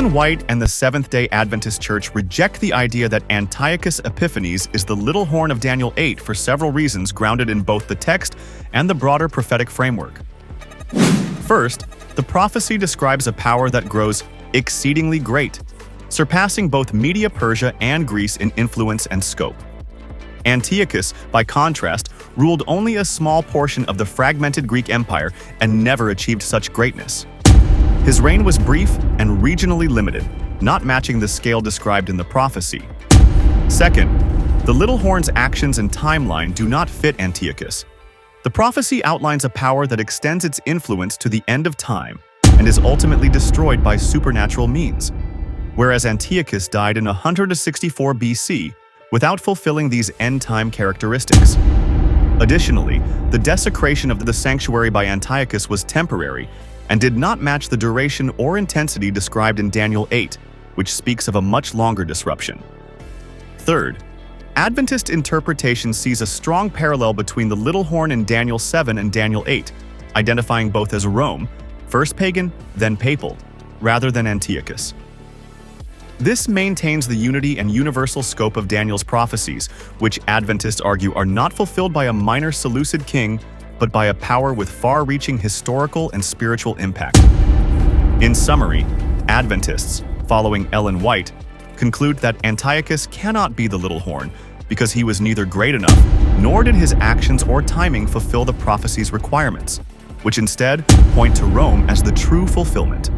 Ellen White and the Seventh-day Adventist Church reject the idea that Antiochus Epiphanes is the little horn of Daniel 8 for several reasons grounded in both the text and the broader prophetic framework. First, the prophecy describes a power that grows exceedingly great, surpassing both Media Persia and Greece in influence and scope. Antiochus, by contrast, ruled only a small portion of the fragmented Greek Empire and never achieved such greatness. His reign was brief and regionally limited, not matching the scale described in the prophecy. Second, the little horn's actions and timeline do not fit Antiochus. The prophecy outlines a power that extends its influence to the end of time and is ultimately destroyed by supernatural means, whereas Antiochus died in 164 BC without fulfilling these end-time characteristics. Additionally, the desecration of the sanctuary by Antiochus was temporary and did not match the duration or intensity described in Daniel 8, which speaks of a much longer disruption. Third, Adventist interpretation sees a strong parallel between the little horn in Daniel 7 and Daniel 8, identifying both as Rome, first pagan, then papal, rather than Antiochus. This maintains the unity and universal scope of Daniel's prophecies, which Adventists argue are not fulfilled by a minor Seleucid king, but by a power with far-reaching historical and spiritual impact. In summary, Adventists, following Ellen White, conclude that Antiochus cannot be the little horn because he was neither great enough, nor did his actions or timing fulfill the prophecy's requirements, which instead point to Rome as the true fulfillment.